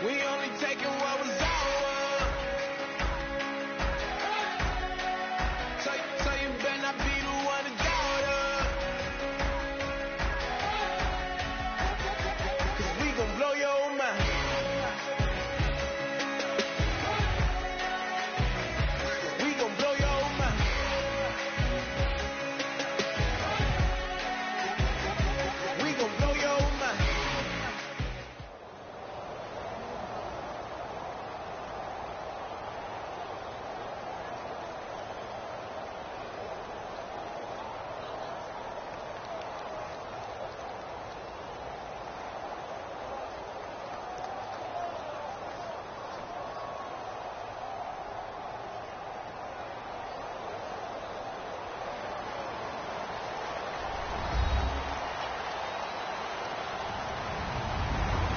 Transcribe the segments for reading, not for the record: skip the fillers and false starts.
We only taking what was ours. So you better not be the one to doubt us. 'Cause we gon' blow your mind. We gon' blow your mind. We gon' blow your mind.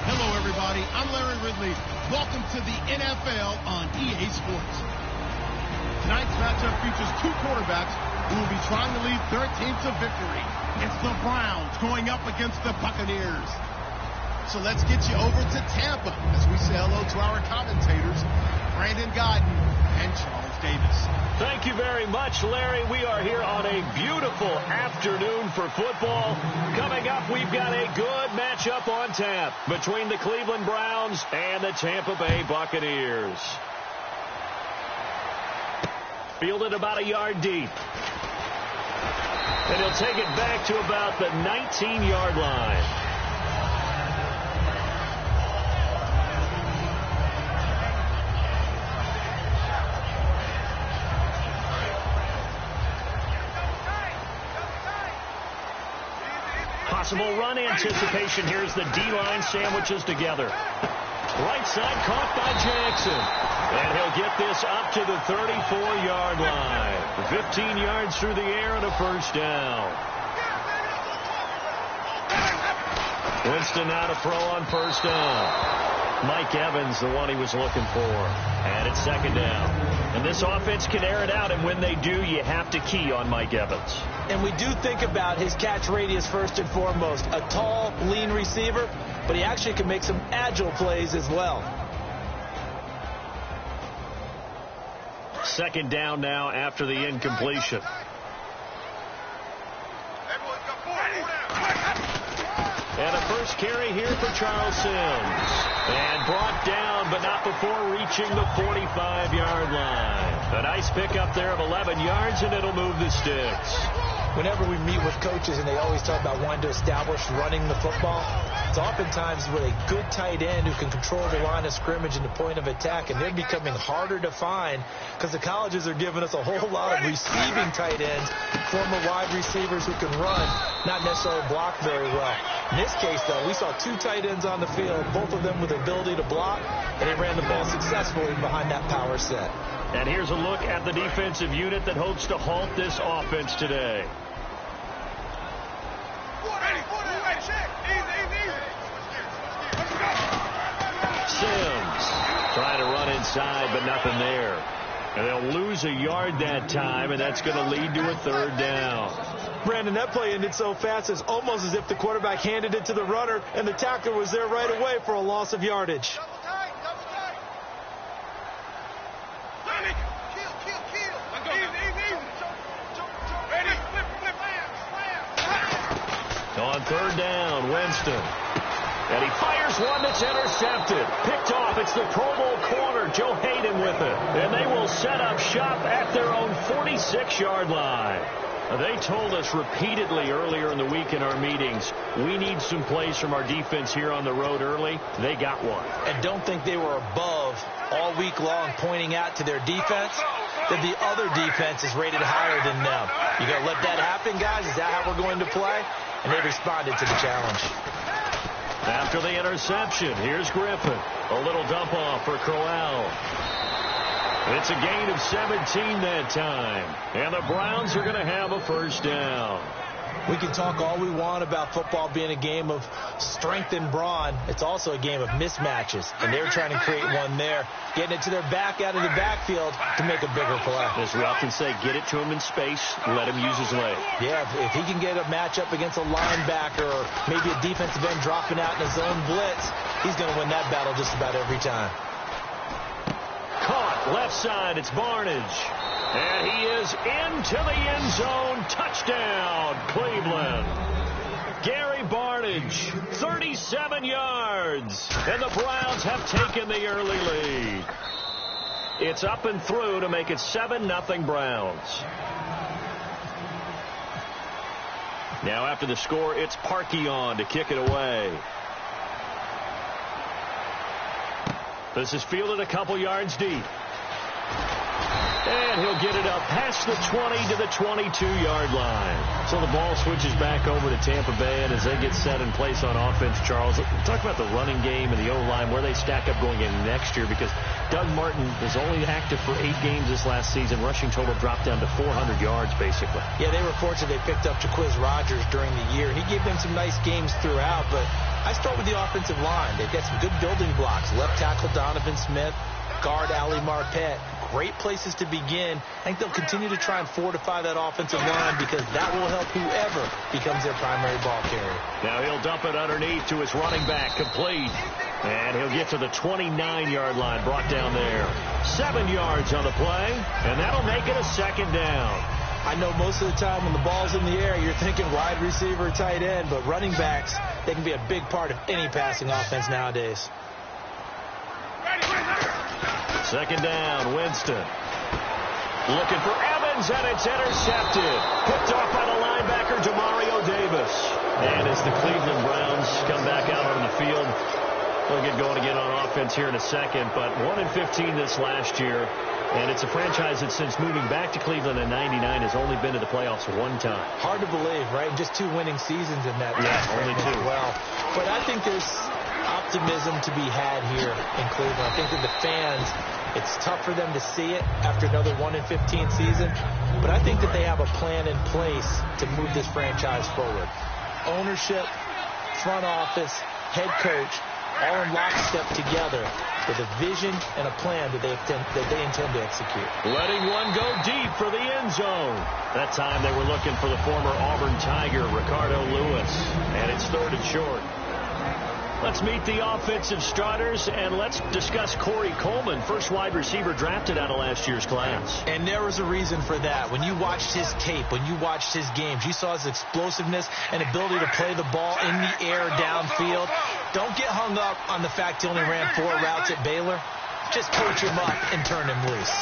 Hello, everybody. I'm Larry Ridley. Welcome to the NFL on EA Sports. Tonight's matchup features two quarterbacks who will be trying to lead their team to victory. It's the Browns going up against the Buccaneers. So let's get you over to Tampa as we say hello to our commentators, Brandon Gaudin and Charles Davis. Thank you very much, Larry. We are here on a beautiful afternoon for football. Coming up, we've got a good matchup on tap between the Cleveland Browns and the Tampa Bay Buccaneers. Fielded about a yard deep. And he'll take it back to about the 19-yard line. Possible run anticipation. Here's the D-line sandwiches together. Right side caught by Jackson. And he'll get this up to the 34-yard line. 15 yards through the air and a first down. Winston now to throw on first down. Mike Evans, the one he was looking for. And it's second down. And this offense can air it out, and when they do, you have to key on Mike Evans. And we do think about his catch radius first and foremost. A tall, lean receiver, but he actually can make some agile plays as well. Second down now after the incompletion. And a first carry here for Charles Sims. And brought down, but not before reaching the 45-yard line. A nice pickup there of 11 yards, and it'll move the sticks. Whenever we meet with coaches and they always talk about wanting to establish running the football, it's oftentimes with a good tight end who can control the line of scrimmage and the point of attack, and they're becoming harder to find because the colleges are giving us a whole lot of receiving tight ends, former wide receivers who can run, not necessarily block very well. In this case, though, we saw two tight ends on the field, both of them with the ability to block, and they ran the ball successfully behind that power set. And here's a look at the defensive unit that hopes to halt this offense today. Sims trying to run inside, but nothing there. And they'll lose a yard that time, and that's going to lead to a third down. Brandon, that play ended so fast, it's almost as if the quarterback handed it to the runner, and the tackler was there right away for a loss of yardage. On third down, Winston. And he fires one that's intercepted. Picked off. It's the Pro Bowl corner, Joe Hayden, with it. And they will set up shop at their own 46-yard line. They told us repeatedly earlier in the week in our meetings, we need some plays from our defense here on the road early. They got one. And don't think they were above all week long pointing out to their defense that the other defense is rated higher than them. You got to let that happen, guys? Is that how we're going to play? And they responded to the challenge. After the interception, here's Griffin. A little dump off for Crowell. It's a gain of 17 that time. And the Browns are going to have a first down. We can talk all we want about football being a game of strength and brawn. It's also a game of mismatches, and they're trying to create one there, getting it to their back out of the backfield to make a bigger play. As we often say, get it to him in space, let him use his leg. Yeah, if he can get a matchup against a linebacker or maybe a defensive end dropping out in a zone blitz, he's going to win that battle just about every time. Caught left side. It's Barnidge. And he is into the end zone. Touchdown, Cleveland. Gary Barnidge, 37 yards. And the Browns have taken the early lead. It's up and through to make it 7-0 Browns. Now after the score, it's Parkey on to kick it away. This is fielded a couple yards deep. And he'll get it up past the 20 to the 22-yard line. So the ball switches back over to Tampa Bay, and as they get set in place on offense, Charles, talk about the running game and the O-line, where they stack up going in next year, because Doug Martin was only active for 8 games this last season. Rushing total dropped down to 400 yards, basically. Yeah, they were fortunate they picked up Jaquiz Rodgers during the year, and he gave them some nice games throughout, but I start with the offensive line. They've got some good building blocks. Left tackle Donovan Smith, guard Ali Marpet. Great places to begin. I think they'll continue to try and fortify that offensive line because that will help whoever becomes their primary ball carrier. Now he'll dump it underneath to his running back, complete. And he'll get to the 29-yard line, brought down there. 7 yards on the play, and that'll make it a second down. I know most of the time when the ball's in the air, you're thinking wide receiver, tight end, but running backs, they can be a big part of any passing offense nowadays. Second down, Winston. Looking for Evans, and it's intercepted. Picked off by the linebacker, Demario Davis. And as the Cleveland Browns come back out on the field, they'll get going again on offense here in a second. But 1-15 this last year. And it's a franchise that since moving back to Cleveland in '99 has only been to the playoffs one time. Hard to believe, right? Just 2 winning seasons in that. Yeah, only 2. Well, but I think there's optimism to be had here in Cleveland. I think that the fans, it's tough for them to see it after another 1-15 season, but I think that they have a plan in place to move this franchise forward. Ownership, front office, head coach, all in lockstep together with a vision and a plan that they intend to execute. Letting one go deep for the end zone. That time they were looking for the former Auburn Tiger, Ricardo Lewis, and it's 3rd and short. Let's meet the offensive starters, and let's discuss Corey Coleman, first wide receiver drafted out of last year's class. And there was a reason for that. When you watched his tape, when you watched his games, you saw his explosiveness and ability to play the ball in the air downfield. Don't get hung up on the fact he only ran 4 routes at Baylor. Just coach him up and turn him loose.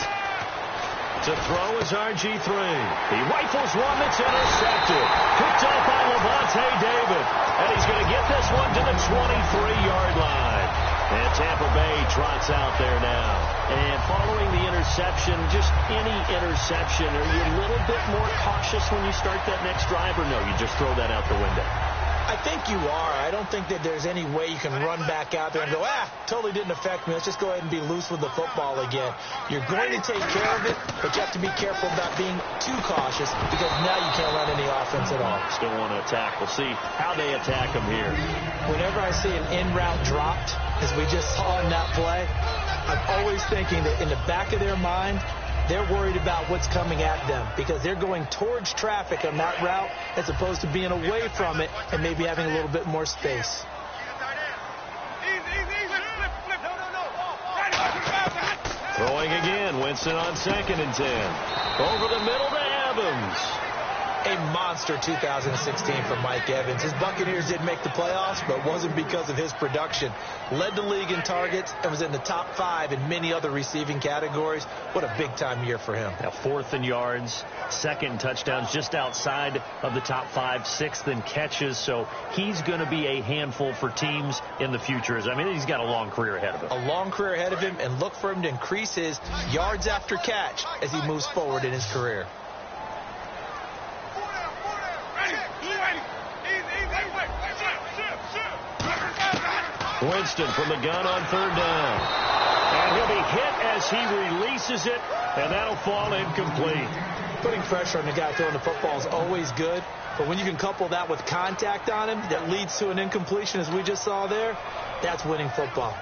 To throw is RG3. He rifles one that's intercepted. Picked off by Levante David. And he's going to get this one to the 23-yard line. And Tampa Bay trots out there now. And following the interception, just any interception, are you a little bit more cautious when you start that next drive, or no, you just throw that out the window? I think you are. I don't think that there's any way you can run back out there and go, totally didn't affect me. Let's just go ahead and be loose with the football again. You're going to take care of it, but you have to be careful about being too cautious because now you can't run any offense at all. Still want to attack. We'll see how they attack them here. Whenever I see an in-route dropped, as we just saw in that play, I'm always thinking that in the back of their mind, they're worried about what's coming at them because they're going towards traffic on that route as opposed to being away from it and maybe having a little bit more space. Throwing again, Winston on 2nd and 10. Over the middle to Evans. A monster 2016 for Mike Evans. His Buccaneers didn't make the playoffs, but it wasn't because of his production. Led the league in targets and was in the top 5 in many other receiving categories. What a big-time year for him. Now 4th in yards, 2nd in touchdowns, just outside of the top 5, 6th in catches. So he's going to be a handful for teams in the future. I mean, he's got a long career ahead of him. A long career ahead of him, and look for him to increase his yards after catch as he moves forward in his career. Winston from the gun on 3rd down. And he'll be hit as he releases it, and that'll fall incomplete. Putting pressure on the guy throwing the football is always good, but when you can couple that with contact on him that leads to an incompletion, as we just saw there, that's winning football.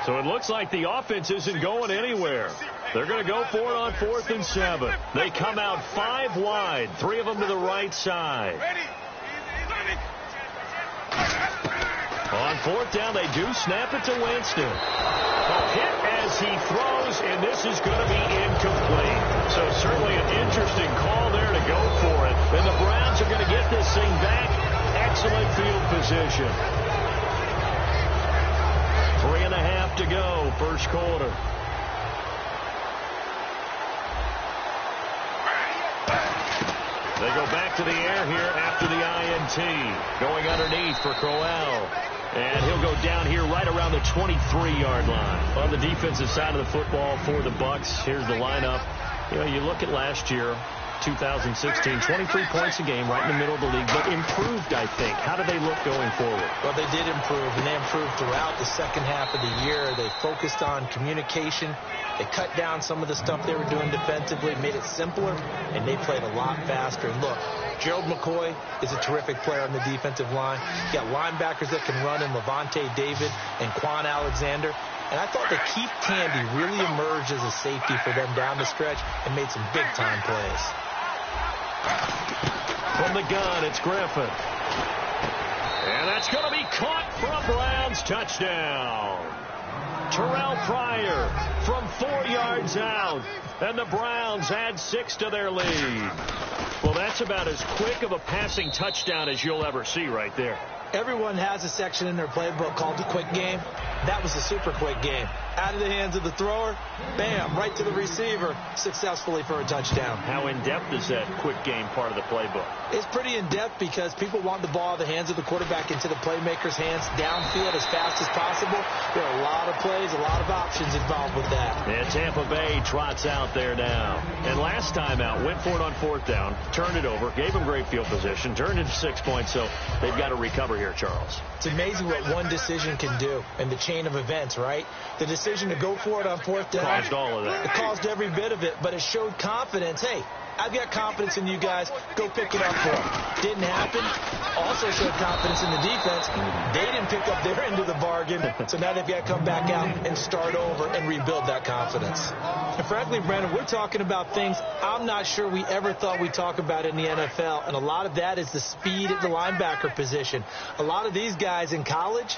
So it looks like the offense isn't going anywhere. They're going to go for it on 4th and 7. They come out 5 wide, 3 of them to the right side. On 4th down, they do snap it to Winston. A hit as he throws, and this is going to be incomplete. So certainly an interesting call there to go for it. And the Browns are going to get this thing back. Excellent field position. 3.5 to go, first quarter. They go back to the air here after the INT. Going underneath for Crowell. And he'll go down here right around the 23-yard line. On the defensive side of the football for the Bucs, here's the lineup. You know, you look at last year, 2016, 23 points a game, right in the middle of the league, but improved, I think. How do they look going forward? Well, they did improve, and they improved throughout the second half of the year. They focused on communication. They cut down some of the stuff they were doing defensively, made it simpler, and they played a lot faster. And look, Gerald McCoy is a terrific player on the defensive line. You got linebackers that can run in Levante David and Quan Alexander. And I thought that Keith Tandy really emerged as a safety for them down the stretch and made some big-time plays. From the gun, it's Griffin. And that's going to be caught for a Browns touchdown. Terrell Pryor from 4 yards out. And the Browns add 6 to their lead. Well, that's about as quick of a passing touchdown as you'll ever see right there. Everyone has a section in their playbook called the quick game. That was a super quick game. Out of the hands of the thrower, bam, right to the receiver, successfully for a touchdown. How in-depth is that quick game part of the playbook? It's pretty in-depth because people want the ball out of the hands of the quarterback into the playmaker's hands downfield as fast as possible. There are a lot of plays, a lot of options involved with that. And Tampa Bay trots out there now. And last time out, went for it on 4th down, turned it over, gave them great field position, turned it 6 points, so they've got to recover here, Charles. It's amazing what one decision can do in the chain of events, right? The decision to go for it on 4th down. Caused all of that. It caused every bit of it, but it showed confidence. Hey, I've got confidence in you guys. Go pick it up for them. Didn't happen. Also showed confidence in the defense. They didn't pick up their end of the bargain, so now they've got to come back out and start over and rebuild that confidence. And frankly, Brandon, we're talking about things I'm not sure we ever thought we'd talk about in the NFL, and a lot of that is the speed at the linebacker position. A lot of these guys in college,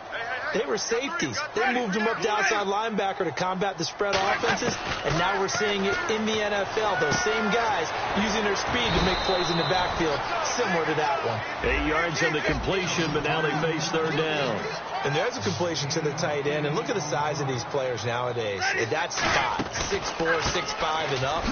they were safeties. They moved them up to outside linebacker to combat the spread offenses, and now we're seeing it in the NFL. Those same guys using their speed to make plays in the backfield, similar to that one. 8 yards on the completion, but now they face 3rd down. And there's a completion to the tight end. And look at the size of these players nowadays. That's 6'4", 6'5", and up.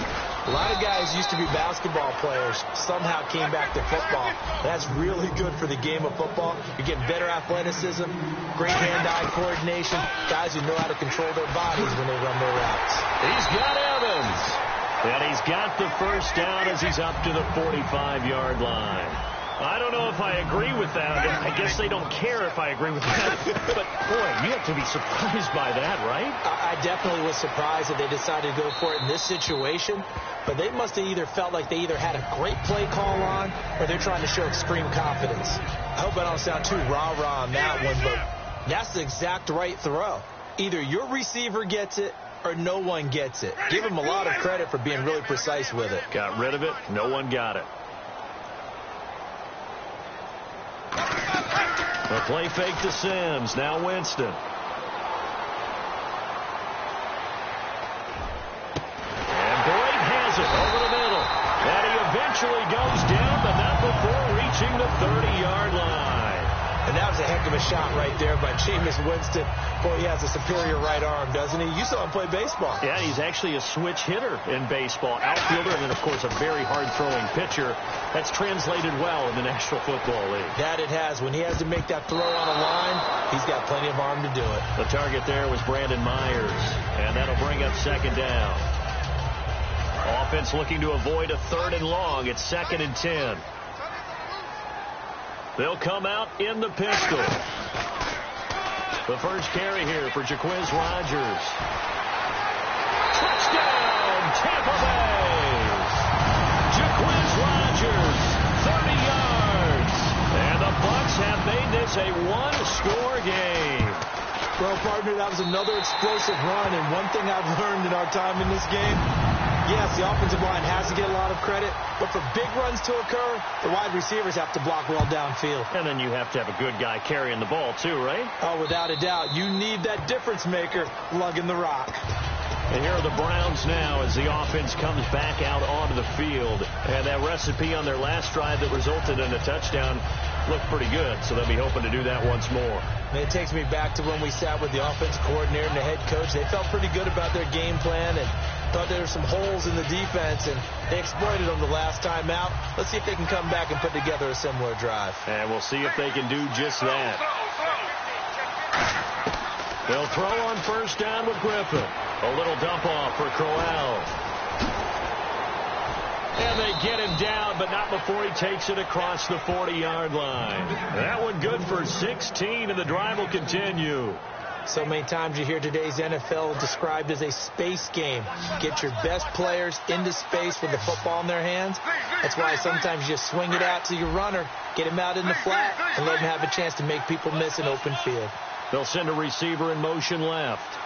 A lot of guys used to be basketball players, somehow came back to football. That's really good for the game of football. You're getting better athleticism, great hand-eye coordination, guys who know how to control their bodies when they run their routes. He's got Evans. And he's got the first down as he's up to the 45-yard line. I don't know if I agree with that. I guess they don't care if I agree with that. But, boy, you have to be surprised by that, right? I definitely was surprised that they decided to go for it in this situation. But they must have either felt like they either had a great play call on or they're trying to show extreme confidence. I hope I don't sound too rah-rah on that one, but that's the exact right throw. Either your receiver gets it or no one gets it. Give him a lot of credit for being really precise with it. Got rid of it. No one got it. The play fake to Sims. Now Winston. And Boyd has it over the middle. And he eventually goes down, but not before reaching the 30-yard line. And that was a heck of a shot right there by Jameis Winston. Boy, he has a superior right arm, doesn't he? You saw him play baseball. Yeah, he's actually a switch hitter in baseball. Outfielder, and then, of course, a very hard-throwing pitcher. That's translated well in the National Football League. That it has. When he has to make that throw on a line, he's got plenty of arm to do it. The target there was Brandon Myers, and that'll bring up 2nd down. Offense looking to avoid a 3rd and long. It's 2nd and 10. They'll come out in the pistol. The first carry here for Jaquiz Rodgers. Touchdown, Tampa Bay! Jaquiz Rodgers, 30 yards. And the Bucs have made this a one-score game. Well, partner, that was another explosive run, and one thing I've learned in our time in this game, yes, the offensive line has to get a lot of credit, but for big runs to occur, the wide receivers have to block well downfield. And then you have to have a good guy carrying the ball too, right? Oh, without a doubt. You need that difference maker lugging the rock. And here are the Browns now as the offense comes back out onto the field. And that recipe on their last drive that resulted in a touchdown looked pretty good, so they'll be hoping to do that once more. And it takes me back to when we sat with the offensive coordinator and the head coach. They felt pretty good about their game plan and thought there were some holes in the defense, and they exploited them the last time out. Let's see if they can come back and put together a similar drive. And we'll see if they can do just that. They'll throw on first down with Griffin. A little dump off for Crowell. And they get him down, but not before he takes it across the 40-yard line. That one good for 16, and the drive will continue. So many times you hear today's NFL described as a space game. Get your best players into space with the football in their hands. That's why sometimes you just swing it out to your runner, get him out in the flat, and let him have a chance to make people miss an open field. They'll send a receiver in motion left.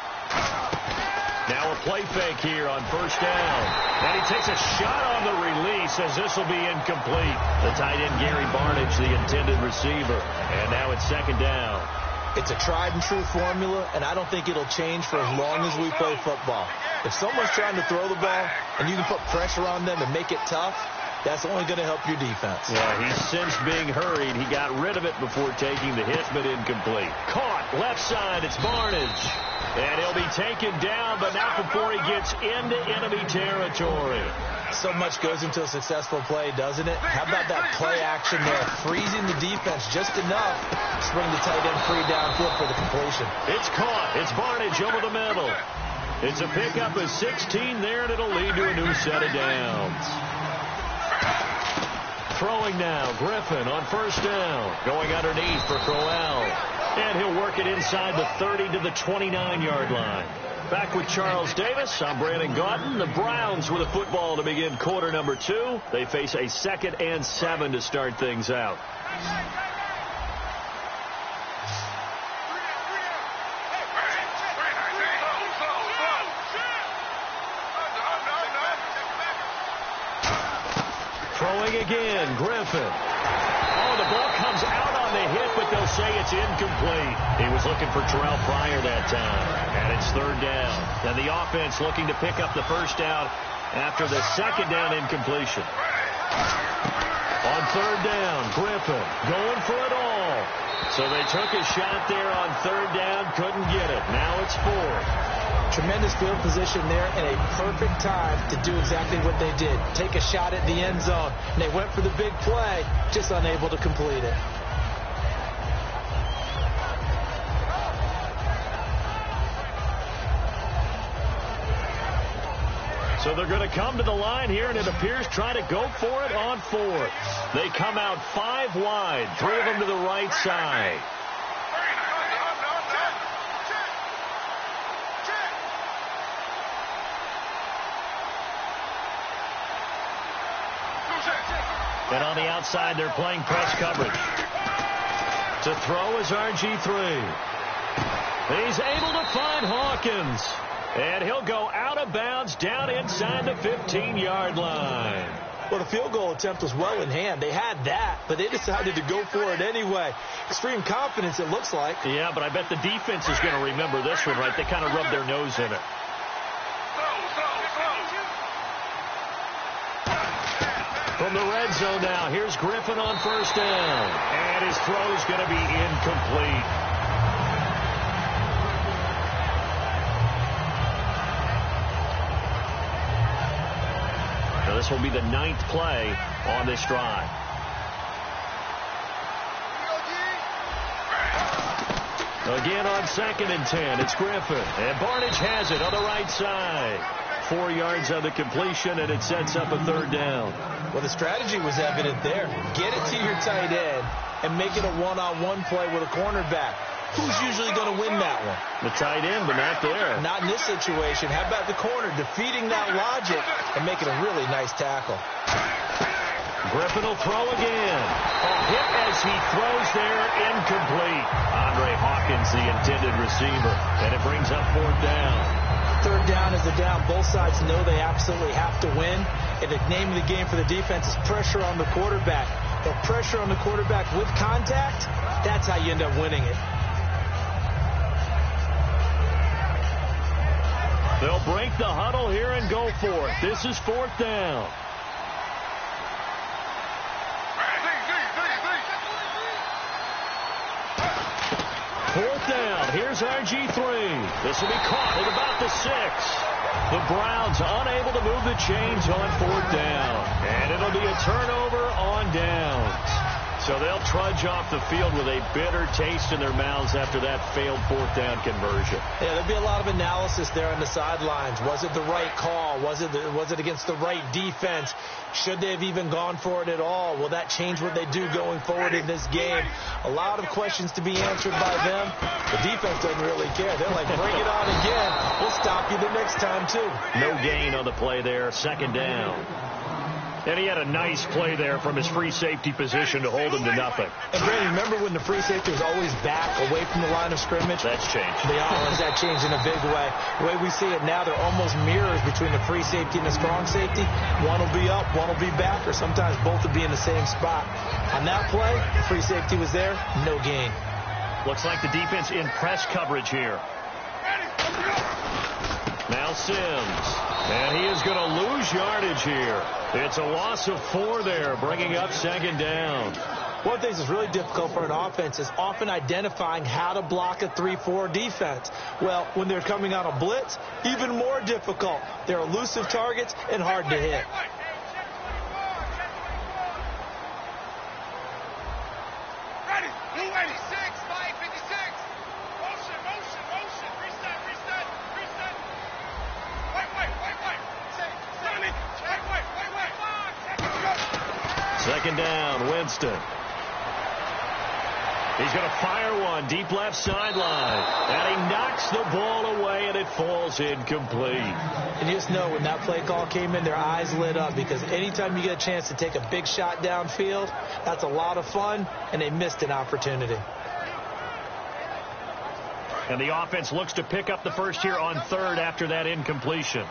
Now a play fake here on first down. And he takes a shot on the release as this will be incomplete. The tight end, Gary Barnidge, the intended receiver. And now it's second down. It's a tried-and-true formula, and I don't think it'll change for as long as we play football. If someone's trying to throw the ball and you can put pressure on them and make it tough, that's only going to help your defense. Yeah, he's since being hurried. He got rid of it before taking the hit, but incomplete. Caught left side. It's Barnidge. And he'll be taken down, but not before he gets into enemy territory. So much goes into a successful play, doesn't it? How about that play action there, freezing the defense just enough to bring the tight end free downfield for the completion. It's caught. It's Barnidge over the middle. It's a pickup of 16 there, and it'll lead to a new set of downs. Throwing now, Griffin on first down. Going underneath for Crowell. And he'll work it inside the 30 to the 29-yard line. Back with Charles Davis, I'm Brandon Gaudin. The Browns with a football to begin quarter number 2. They face a 2nd and 7 to start things out. Throwing again, Griffin. Oh, the ball comes out on the hit, but they'll say it's incomplete. He was looking for Terrell Pryor that time, and it's third down. And the offense looking to pick up the first down after the second down incompletion. On third down, Griffin going for it all. So they took a shot there on third down, couldn't get it. Now it's fourth. Tremendous field position there and a perfect time to do exactly what they did. Take a shot at the end zone. And they went for the big play, just unable to complete it. So they're going to come to the line here, and it appears trying to go for it on fourth. They come out 5 wide, 3 of them to the right side. And on the outside, they're playing press coverage. To throw is RG3. He's able to find Hawkins. And he'll go out of bounds down inside the 15-yard line. Well, the field goal attempt was well in hand. They had that, but they decided to go for it anyway. Extreme confidence, it looks like. Yeah, but I bet the defense is going to remember this one, right? They kind of rubbed their nose in it. From the red zone now, here's Griffin on first down. And his throw's going to be incomplete. Now this will be the 9th play on this drive. Again on 2nd and 10, it's Griffin. And Barnidge has it on the right side. 4 yards on the completion, and it sets up a third down. Well, the strategy was evident there. Get it to your tight end and make it a one-on-one play with a cornerback. Who's usually going to win that one? The tight end, but not there. Not in this situation. How about the corner defeating that logic and making a really nice tackle? Griffin will throw again. A hit as he throws there, incomplete. Andre Hawkins, the intended receiver, and it brings up 4th down. 3rd down is the down. Both sides know they absolutely have to win. And the name of the game for the defense is pressure on the quarterback. But pressure on the quarterback with contact, that's how you end up winning it. They'll break the huddle here and go for it. This is 4th down. Fourth down. Here's RG3. This will be caught at about the 6. The Browns unable to move the chains on 4th down. And it'll be a turnover on downs. So they'll trudge off the field with a bitter taste in their mouths after that failed 4th down conversion. Yeah, there'll be a lot of analysis there on the sidelines. Was it the right call? Was it against the right defense? Should they have even gone for it at all? Will that change what they do going forward in this game? A lot of questions to be answered by them. The defense doesn't really care. They're like, bring it on again. We'll stop you the next time, too. No gain on the play there. 2nd down. And he had a nice play there from his free safety position to hold him to nothing. And Brady, remember when the free safety was always back away from the line of scrimmage? That's changed. That changed in a big way. The way we see it now, they're almost mirrors between the free safety and the strong safety. One will be up, one will be back, or sometimes both will be in the same spot. On that play, the free safety was there, no gain. Looks like the defense in press coverage here. Now Sims. And he is going to lose yardage here. It's a loss of 4 there, bringing up 2nd down. One of the things that's really difficult for an offense is often identifying how to block a 3-4 defense. Well, when they're coming on a blitz, even more difficult. They're elusive targets and hard to hit. Second down, Winston. He's going to fire one deep left sideline. And he knocks the ball away, and it falls incomplete. And you just know when that play call came in, their eyes lit up, because anytime you get a chance to take a big shot downfield, that's a lot of fun, and they missed an opportunity. And the offense looks to pick up the first here on 3rd after that incompletion.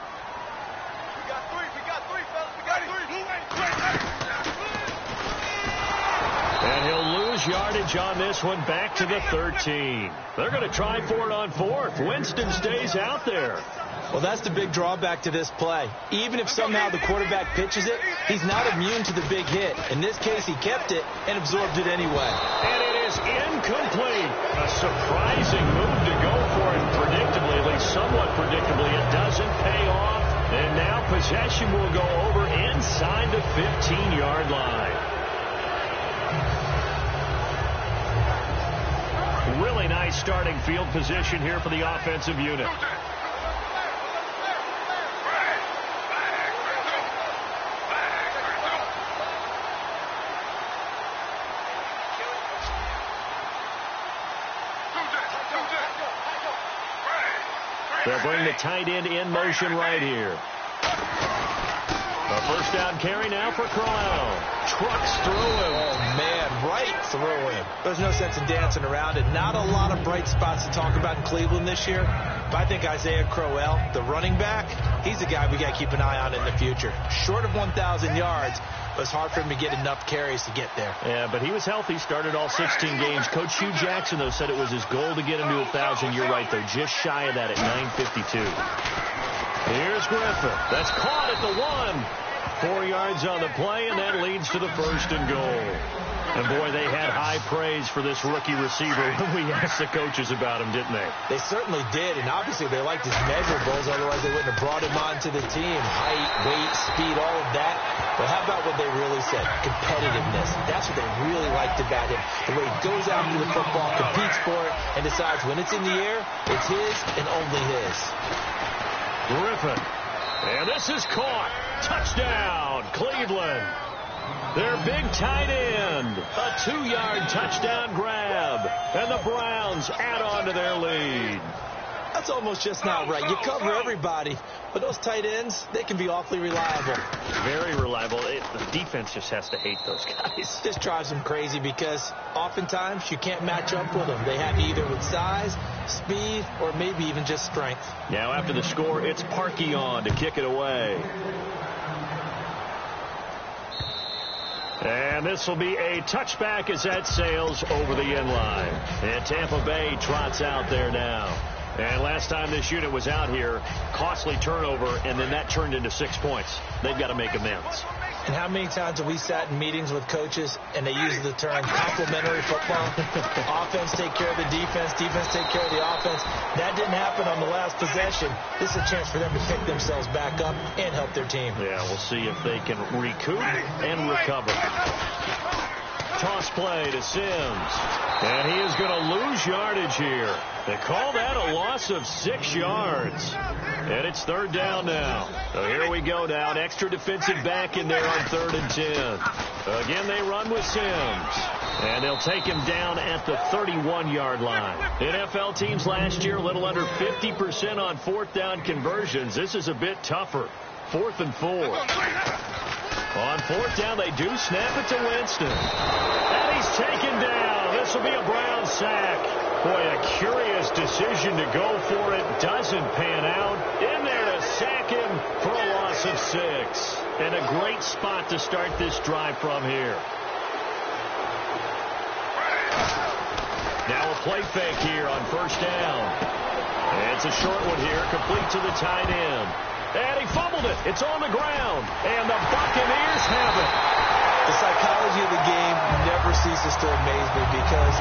And he'll lose yardage on this one, back to the 13. They're going to try for it on 4th. Winston stays out there. Well, that's the big drawback to this play. Even if somehow the quarterback pitches it, he's not immune to the big hit. In this case, he kept it and absorbed it anyway. And it is incomplete. A surprising move to go for it predictably, at least somewhat predictably. It doesn't pay off. And now possession will go over inside the 15-yard line. Really nice starting field position here for the offensive unit. They'll bring the tight end in motion right here. A first down carry now for Crowell. Trucks through him. Oh, man, right through him. There's no sense in dancing around it. Not a lot of bright spots to talk about in Cleveland this year. But I think Isaiah Crowell, the running back, he's a guy we got to keep an eye on in the future. Short of 1,000 yards, but it's hard for him to get enough carries to get there. Yeah, but he was healthy, started all 16 games. Coach Hugh Jackson, though, said it was his goal to get him to 1,000. You're right, though, just shy of that at 952. Here's Griffin. That's caught at the 1. 4 yards on the play, and that leads to the 1st and goal. And, boy, they had high praise for this rookie receiver when we asked the coaches about him, didn't they? They certainly did, and obviously they liked his measurables. Otherwise, they wouldn't have brought him onto the team. Height, weight, speed, all of that. But how about what they really said? Competitiveness. That's what they really liked about him. The way he goes after the football, competes for it, and decides when it's in the air, it's his and only his. Griffin. And this is caught. Touchdown, Cleveland. Their big tight end. A 2-yard touchdown grab. And the Browns add on to their lead. That's almost just not right. You cover everybody, but those tight ends, they can be awfully reliable. Very reliable. The defense just has to hate those guys. This drives them crazy because oftentimes you can't match up with them. They have you either with size, speed, or maybe even just strength. Now after the score, it's Parkey on to kick it away. And this will be a touchback as that sails over the end line. And Tampa Bay trots out there now. And last time this unit was out here, costly turnover, and then that turned into 6 points. They've got to make amends. And how many times have we sat in meetings with coaches and they use the term complementary football? Offense take care of the defense, defense take care of the offense. That didn't happen on the last possession. This is a chance for them to pick themselves back up and help their team. Yeah, we'll see if they can recoup and recover. Toss play to Sims. And he is going to lose yardage here. They call that a loss of 6 yards. And it's third down now. So here we go now. An extra defensive back in there on 3rd and 10. Again, they run with Sims. And they'll take him down at the 31-yard line. NFL teams last year, a little under 50% on 4th down conversions. This is a bit tougher. 4th and 4. On 4th down, they do snap it to Winston. And he's taken down. This will be a Brown sack. Boy, a curious decision to go for it. Doesn't pan out. In there to sack him for a loss of 6. And a great spot to start this drive from here. Now a play fake here on 1st down. And it's a short one here, complete to the tight end. And he fumbled it. It's on the ground. And the Buccaneers have it. The psychology of the game never ceases to amaze me because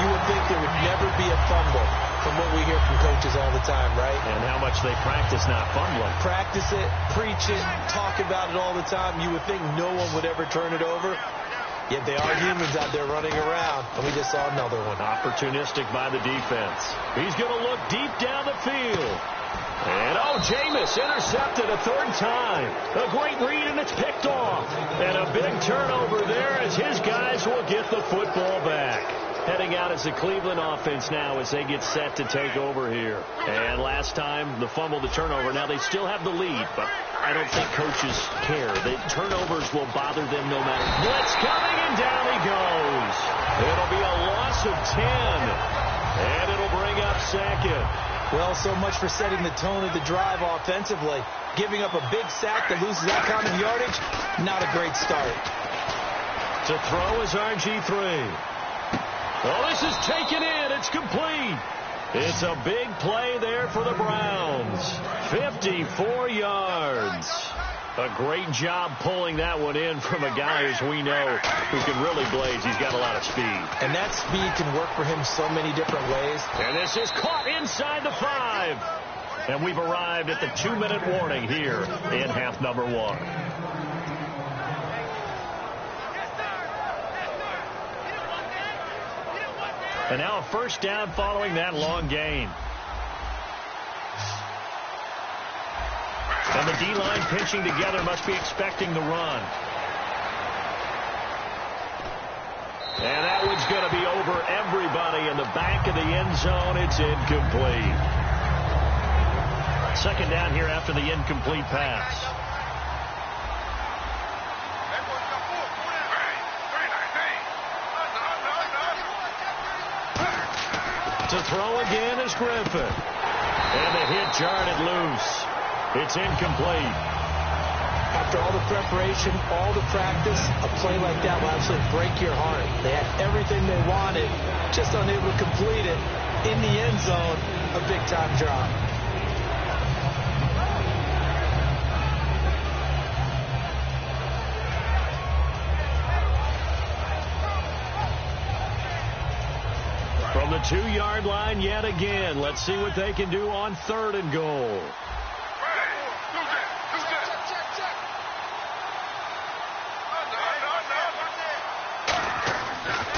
you would think there would never be a fumble from what we hear from coaches all the time, right? And how much they practice not fumbling. Practice it, preach it, talk about it all the time. You would think no one would ever turn it over. Yet they are humans out there running around, and we just saw another one. Opportunistic by the defense. He's going to look deep down the field. And, Jameis intercepted a 3rd time. A great read, and it's picked off. And a big turnover there as his guys will get the football back. Heading out as the Cleveland offense now as they get set to take over here. And last time, the fumble, the turnover. Now they still have the lead, but I don't think coaches care. The turnovers will bother them no matter. Blitz coming, and down he goes. It'll be a loss of 10. And it'll bring up 2nd. Well, so much for setting the tone of the drive offensively. Giving up a big sack that loses that kind of yardage, not a great start. To throw is RG3. This is taken in. It's complete. It's a big play there for the Browns. 54 yards. A great job pulling that one in from a guy, as we know, who can really blaze. He's got a lot of speed. And that speed can work for him so many different ways. And this is caught inside the 5. And we've arrived at the 2-minute warning here in half number 1. And now a 1st down following that long gain. And the D-line pinching together, must be expecting the run. And that one's going to be over everybody in the back of the end zone. It's incomplete. 2nd down here after the incomplete pass. To throw again is Griffin. And the hit jarred it loose. It's incomplete. After all the preparation, all the practice, a play like that will absolutely break your heart. They had everything they wanted, just unable to complete it. In the end zone, a big-time drop. From the 2-yard line yet again. Let's see what they can do on 3rd and goal.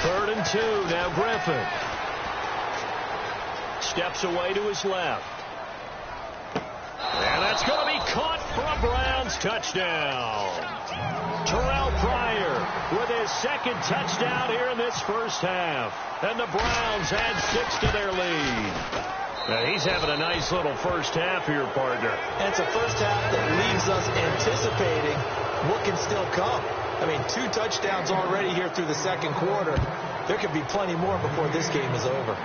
3rd and 2. Now Griffin steps away to his left. And that's going to be caught for a Browns touchdown. Terrell Pryor with his 2nd touchdown here in this 1st half. And the Browns add 6 to their lead. He's having a nice little first half here, partner. And it's a first half that leaves us anticipating what can still come. I mean, 2 touchdowns already here through the second quarter. There could be plenty more before this game is over.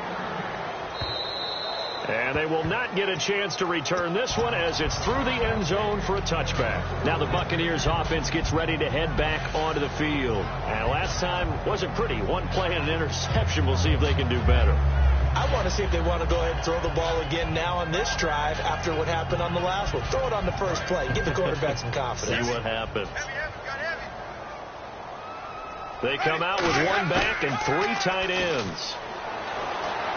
And they will not get a chance to return this one as it's through the end zone for a touchback. Now the Buccaneers offense gets ready to head back onto the field. And last time wasn't pretty. 1 play and an interception. We'll see if they can do better. I want to see if they want to go ahead and throw the ball again now on this drive after what happened on the last one. Throw it on the first play. Give the quarterback some confidence. See what happens. They come out with 1 back and 3 tight ends.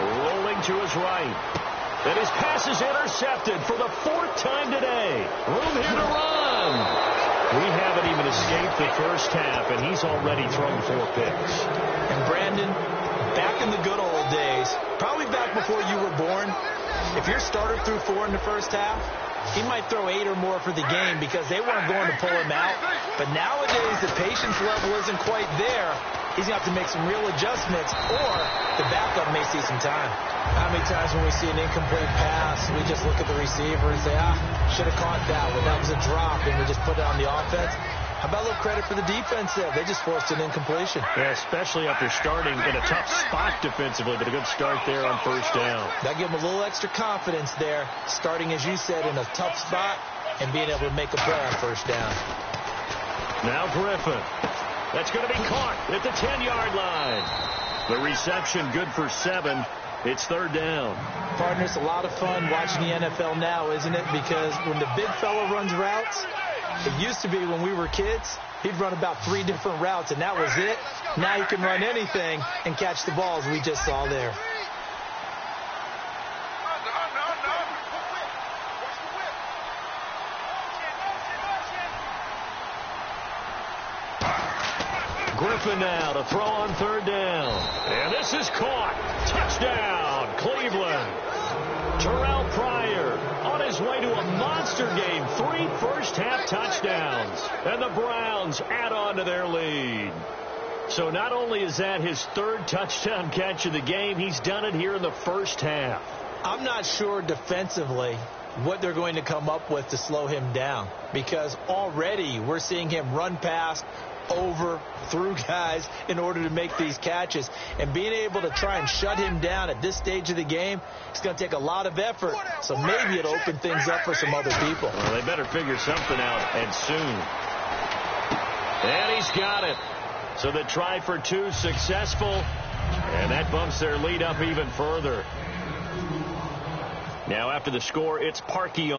Rolling to his right. And his pass is intercepted for the 4th time today. Room here to run. We haven't even escaped the first half, and he's already thrown 4 picks. And Brandon, back in the good old days, probably back before you were born, if your starter threw 4 in the first half, he might throw 8 or more for the game because they weren't going to pull him out. But nowadays, the patience level isn't quite there. He's going to have to make some real adjustments, or the backup may see some time. How many times when we see an incomplete pass, we just look at the receiver and say, should have caught that one. That was a drop, and we just put it on the offense. How about a little credit for the defense there? They just forced an incompletion. Yeah, especially after starting in a tough spot defensively, but a good start there on first down. That gave them a little extra confidence there, starting, as you said, in a tough spot and being able to make a play on first down. Now Griffin. That's going to be caught at the 10-yard line. The reception good for 7. It's 3rd down. Partner, it's a lot of fun watching the NFL now, isn't it? Because when the big fella runs routes, it used to be when we were kids, he'd run about 3 different routes, and that was it. Now he can run anything and catch the balls we just saw there. Griffin now to throw on 3rd down. And this is caught. Touchdown, Cleveland. Terrell Pryor on his way to a monster game. 3 first-half touchdowns. And the Browns add on to their lead. So not only is that his 3rd touchdown catch of the game, he's done it here in the first half. I'm not sure defensively what they're going to come up with to slow him down, because already we're seeing him run past, over, through guys in order to make these catches. And being able to try and shut him down at this stage of the game, it's going to take a lot of effort. So maybe it'll open things up for some other people. Well, they better figure something out, and soon. And he's got it. So the try for 2 successful, and that bumps their lead up even further. Now after the score, it's Parkey.